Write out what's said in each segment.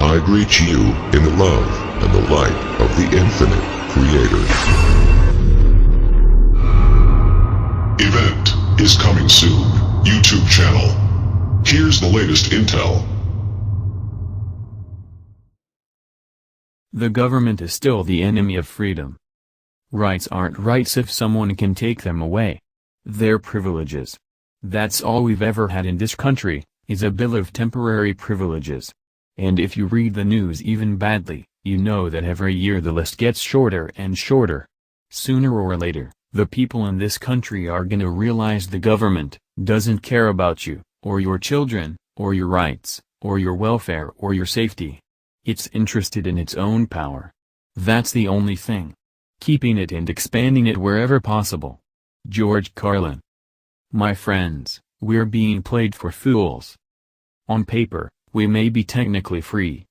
I greet you in the love and the light of the infinite Creator. Event is coming soon. YouTube channel. Here's the latest intel. The government is still the enemy of freedom. Rights aren't rights if someone can take them away. They're privileges. That's all we've ever had in this country, is a bill of temporary privileges. And if you read the news even badly, you know that every year the list gets shorter and shorter. Sooner or later, the people in this country are gonna realize the government doesn't care about you, or your children, or your rights, or your welfare or your safety. It's interested in its own power. That's the only thing. Keeping it and expanding it wherever possible. George Carlin. My friends, we're being played for fools. On paper, we may be technically free.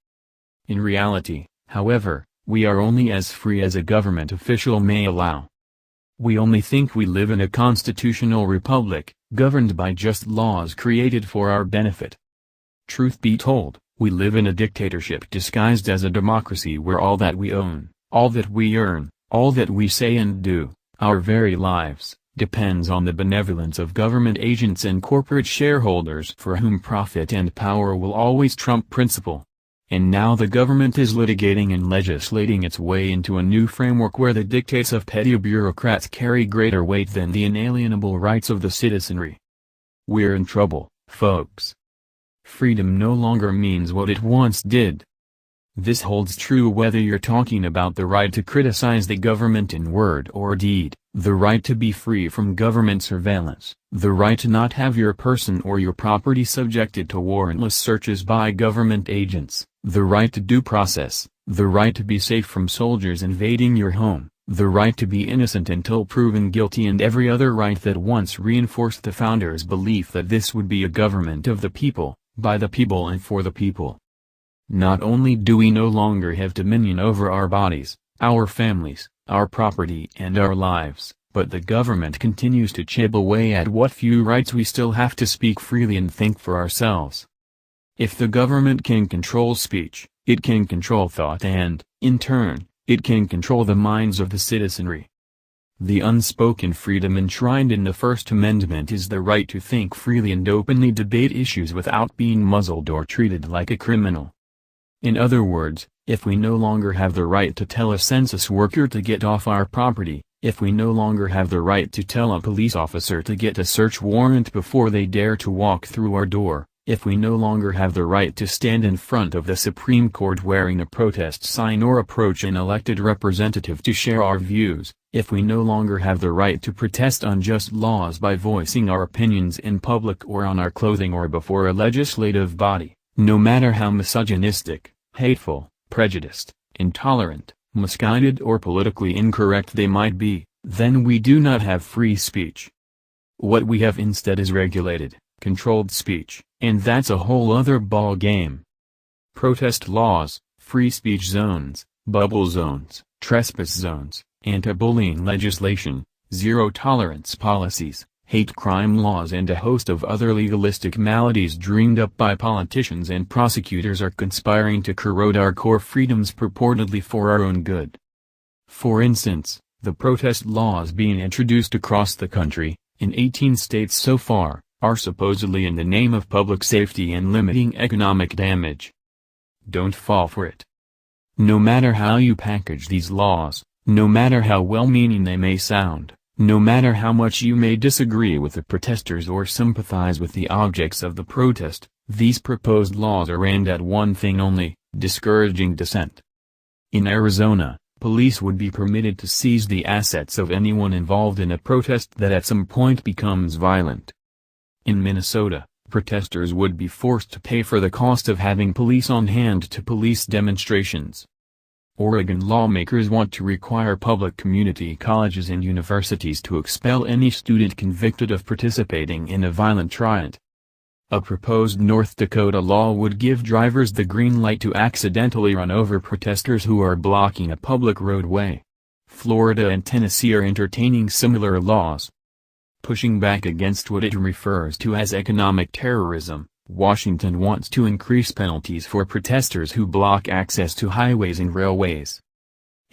In reality, however, we are only as free as a government official may allow. We only think we live in a constitutional republic, governed by just laws created for our benefit. Truth be told, we live in a dictatorship disguised as a democracy where all that we own, all that we earn, all that we say and do, our very lives, depends on the benevolence of government agents and corporate shareholders for whom profit and power will always trump principle. And now the government is litigating and legislating its way into a new framework where the dictates of petty bureaucrats carry greater weight than the inalienable rights of the citizenry. We're in trouble, folks. Freedom no longer means what it once did. This holds true whether you're talking about the right to criticize the government in word or deed, the right to be free from government surveillance, the right to not have your person or your property subjected to warrantless searches by government agents, the right to due process, the right to be safe from soldiers invading your home, the right to be innocent until proven guilty, and every other right that once reinforced the founders' belief that this would be a government of the people, by the people and for the people. Not only do we no longer have dominion over our bodies, our families, our property and our lives, but the government continues to chip away at what few rights we still have to speak freely and think for ourselves. If the government can control speech, it can control thought and, in turn, it can control the minds of the citizenry. The unspoken freedom enshrined in the First Amendment is the right to think freely and openly debate issues without being muzzled or treated like a criminal. In other words, if we no longer have the right to tell a census worker to get off our property, if we no longer have the right to tell a police officer to get a search warrant before they dare to walk through our door, if we no longer have the right to stand in front of the Supreme Court wearing a protest sign or approach an elected representative to share our views, if we no longer have the right to protest unjust laws by voicing our opinions in public or on our clothing or before a legislative body, no matter how misogynistic, hateful, prejudiced, intolerant, misguided or politically incorrect they might be, then we do not have free speech. What we have instead is regulated, controlled speech, and that's a whole other ball game. Protest laws, free speech zones, bubble zones, trespass zones, anti-bullying legislation, zero-tolerance policies, hate crime laws and a host of other legalistic maladies dreamed up by politicians and prosecutors are conspiring to corrode our core freedoms purportedly for our own good. For instance, the protest laws being introduced across the country, in 18 states so far, are supposedly in the name of public safety and limiting economic damage. Don't fall for it. No matter how you package these laws, no matter how well-meaning they may sound, no matter how much you may disagree with the protesters or sympathize with the objects of the protest, these proposed laws are aimed at one thing only: discouraging dissent. In Arizona, police would be permitted to seize the assets of anyone involved in a protest that at some point becomes violent. In Minnesota, protesters would be forced to pay for the cost of having police on hand to police demonstrations. Oregon lawmakers want to require public community colleges and universities to expel any student convicted of participating in a violent riot. A proposed North Dakota law would give drivers the green light to accidentally run over protesters who are blocking a public roadway. Florida and Tennessee are entertaining similar laws. Pushing back against what it refers to as economic terrorism, Washington wants to increase penalties for protesters who block access to highways and railways.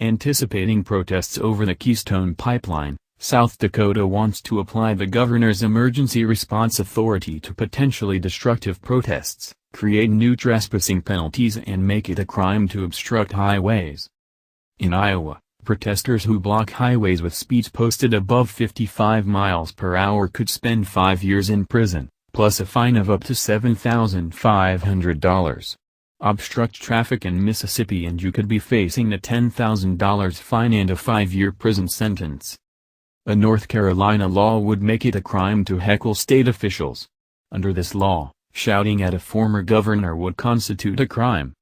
Anticipating protests over the Keystone Pipeline, South Dakota wants to apply the governor's emergency response authority to potentially destructive protests, create new trespassing penalties and make it a crime to obstruct highways. In Iowa, protesters who block highways with speeds posted above 55 miles per hour could spend 5 years in prison, plus a fine of up to $7,500. Obstruct traffic in Mississippi and you could be facing a $10,000 fine and a 5-year prison sentence. A North Carolina law would make it a crime to heckle state officials. Under this law, shouting at a former governor would constitute a crime.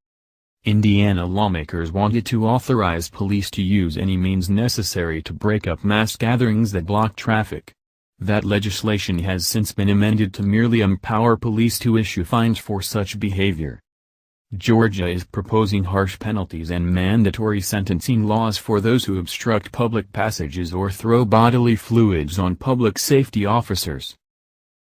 Indiana lawmakers wanted to authorize police to use any means necessary to break up mass gatherings that block traffic. That legislation has since been amended to merely empower police to issue fines for such behavior. Georgia is proposing harsh penalties and mandatory sentencing laws for those who obstruct public passages or throw bodily fluids on public safety officers.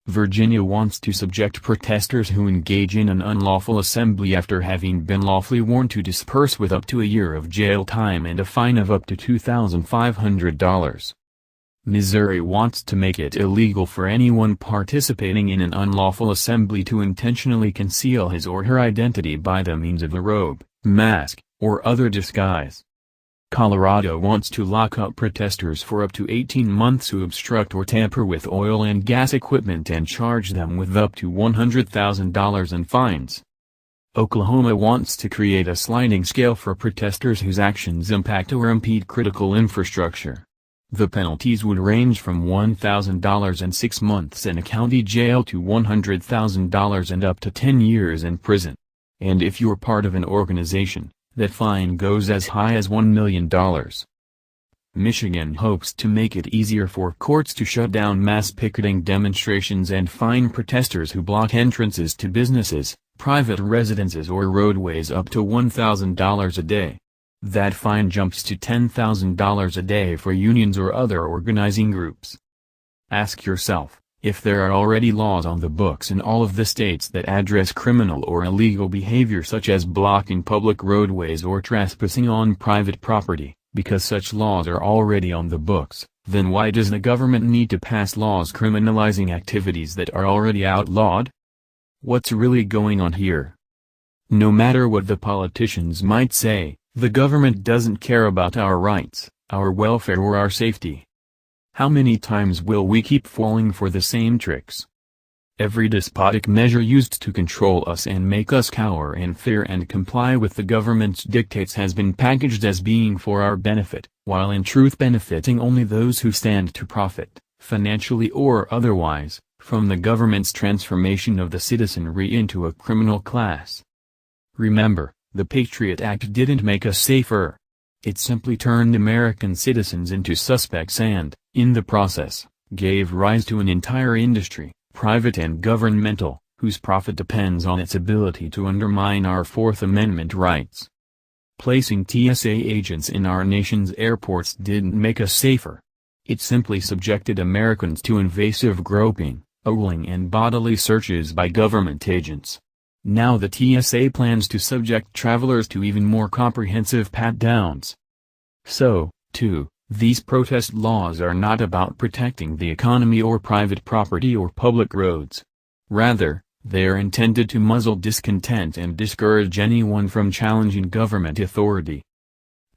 Virginia wants to subject protesters who engage in an unlawful assembly after having been lawfully warned to disperse with up to a year of jail time and a fine of up to $2,500. Missouri wants to make it illegal for anyone participating in an unlawful assembly to intentionally conceal his or her identity by the means of a robe, mask, or other disguise. Colorado wants to lock up protesters for up to 18 months who obstruct or tamper with oil and gas equipment and charge them with up to $100,000 in fines. Oklahoma wants to create a sliding scale for protesters whose actions impact or impede critical infrastructure. The penalties would range from $1,000 and 6 months in a county jail to $100,000 and up to 10 years in prison. And if you're part of an organization, that fine goes as high as $1 million. Michigan hopes to make it easier for courts to shut down mass picketing demonstrations and fine protesters who block entrances to businesses, private residences or roadways up to $1,000 a day. That fine jumps to $10,000 a day for unions or other organizing groups. Ask yourself, if there are already laws on the books in all of the states that address criminal or illegal behavior such as blocking public roadways or trespassing on private property, because such laws are already on the books, then why does the government need to pass laws criminalizing activities that are already outlawed? What's really going on here? No matter what the politicians might say, the government doesn't care about our rights, our welfare or our safety. How many times will we keep falling for the same tricks? Every despotic measure used to control us and make us cower and fear and comply with the government's dictates has been packaged as being for our benefit, while in truth benefiting only those who stand to profit, financially or otherwise, from the government's transformation of the citizenry into a criminal class. Remember, the Patriot Act didn't make us safer. It simply turned American citizens into suspects and, in the process, gave rise to an entire industry, private and governmental, whose profit depends on its ability to undermine our Fourth Amendment rights. Placing TSA agents in our nation's airports didn't make us safer. It simply subjected Americans to invasive groping, ogling and bodily searches by government agents. Now the TSA plans to subject travelers to even more comprehensive pat-downs. So, too, these protest laws are not about protecting the economy or private property or public roads. Rather, they are intended to muzzle discontent and discourage anyone from challenging government authority.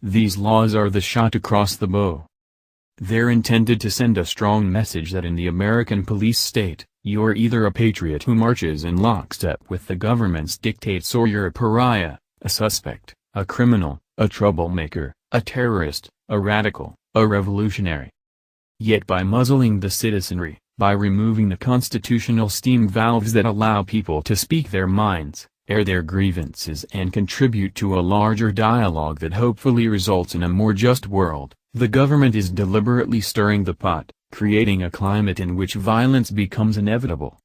These laws are the shot across the bow. They're intended to send a strong message that in the American police state, you're either a patriot who marches in lockstep with the government's dictates or you're a pariah, a suspect, a criminal, a troublemaker, a terrorist, a radical, a revolutionary. Yet by muzzling the citizenry, by removing the constitutional steam valves that allow people to speak their minds, air their grievances and contribute to a larger dialogue that hopefully results in a more just world, the government is deliberately stirring the pot, creating a climate in which violence becomes inevitable.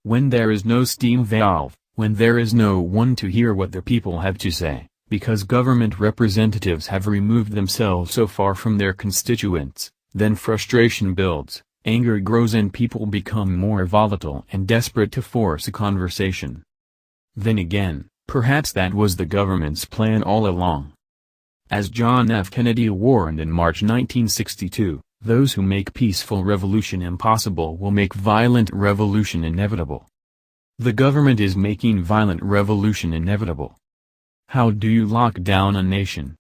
When there is no steam valve, when there is no one to hear what the people have to say, because government representatives have removed themselves so far from their constituents, then frustration builds, Anger grows and people become more volatile and desperate to force a conversation. Then again, perhaps that was the government's plan all along. As John F. Kennedy warned in March 1962, those who make peaceful revolution impossible will make violent revolution inevitable. The government is making violent revolution inevitable. How do you lock down a nation?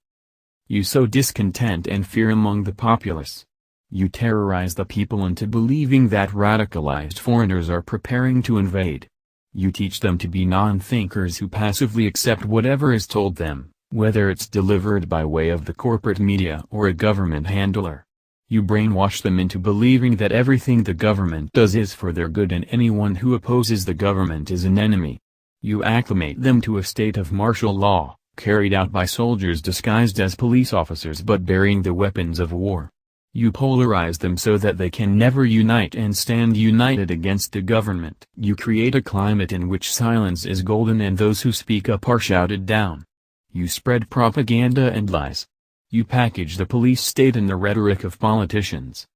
You sow discontent and fear among the populace. You terrorize the people into believing that radicalized foreigners are preparing to invade. You teach them to be non-thinkers who passively accept whatever is told them, whether it's delivered by way of the corporate media or a government handler. You brainwash them into believing that everything the government does is for their good and anyone who opposes the government is an enemy. You acclimate them to a state of martial law, carried out by soldiers disguised as police officers but bearing the weapons of war. You polarize them so that they can never unite and stand united against the government. You create a climate in which silence is golden and those who speak up are shouted down. You spread propaganda and lies. You package the police state in the rhetoric of politicians.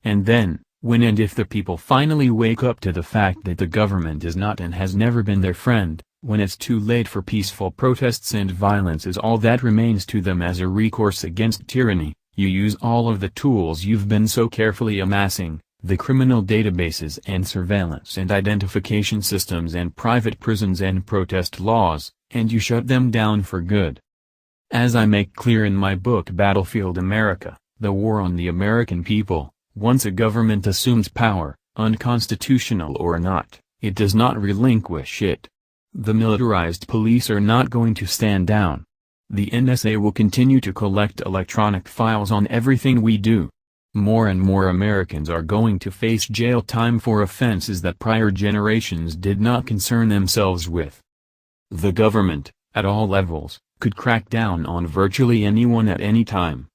And then, when and if the people finally wake up to the fact that the government is not and has never been their friend, when it's too late for peaceful protests and violence is all that remains to them as a recourse against tyranny, you use all of the tools you've been so carefully amassing, the criminal databases and surveillance and identification systems and private prisons and protest laws, and you shut them down for good. As I make clear in my book Battlefield America, The War on the American People, once a government assumes power, unconstitutional or not, it does not relinquish it. The militarized police are not going to stand down. The NSA will continue to collect electronic files on everything we do. More and more Americans are going to face jail time for offenses that prior generations did not concern themselves with. The government, at all levels, could crack down on virtually anyone at any time.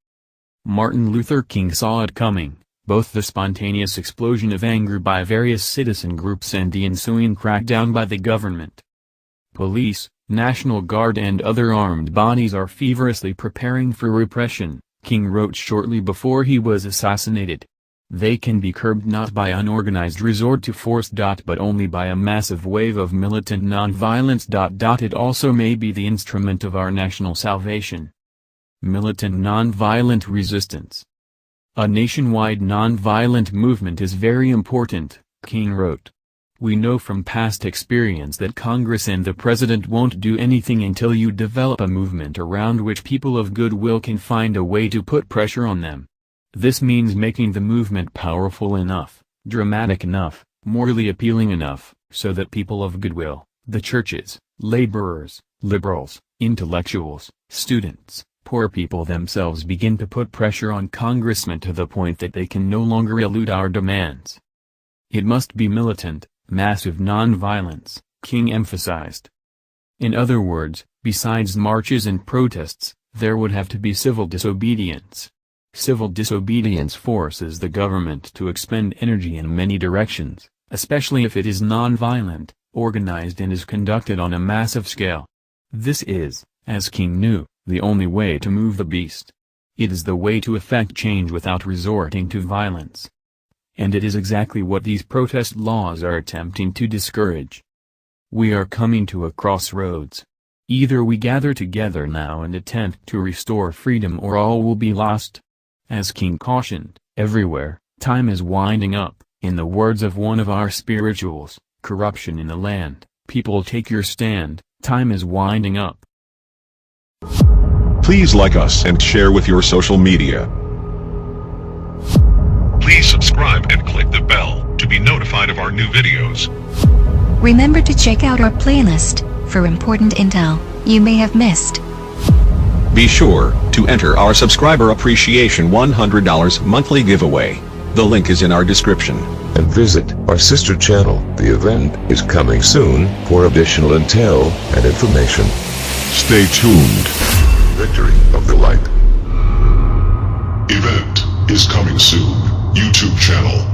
Martin Luther King saw it coming, both the spontaneous explosion of anger by various citizen groups and the ensuing crackdown by the government. Police, National Guard and other armed bodies are feverishly preparing for repression, King wrote shortly before he was assassinated. They can be curbed not by unorganized resort to force. But only by a massive wave of militant nonviolence. It also may be the instrument of our national salvation. Militant nonviolent resistance. A nationwide nonviolent movement is very important, King wrote. We know from past experience that Congress and the President won't do anything until you develop a movement around which people of goodwill can find a way to put pressure on them. This means making the movement powerful enough, dramatic enough, morally appealing enough, so that people of goodwill, the churches, laborers, liberals, intellectuals, students, poor people themselves begin to put pressure on congressmen to the point that they can no longer elude our demands. It must be militant, massive nonviolence, King emphasized. In other words, besides marches and protests, there would have to be civil disobedience. Civil disobedience forces the government to expend energy in many directions, especially if it is nonviolent, organized and is conducted on a massive scale. This is, as King knew, the only way to move the beast. It is the way to effect change without resorting to violence. And it is exactly what these protest laws are attempting to discourage. We are coming to a crossroads. Either we gather together now and attempt to restore freedom or all will be lost. As King cautioned, everywhere, time is winding up. In the words of one of our spirituals, corruption in the land, people take your stand, time is winding up. Please like us and share with your social media. Please subscribe and click the bell to be notified of our new videos. Remember to check out our playlist for important intel you may have missed. Be sure to enter our subscriber appreciation $100 monthly giveaway. The link is in our description. And visit our sister channel. The event is coming soon for additional intel and information. Stay tuned. Victory of the Light. Event is coming soon. YouTube channel.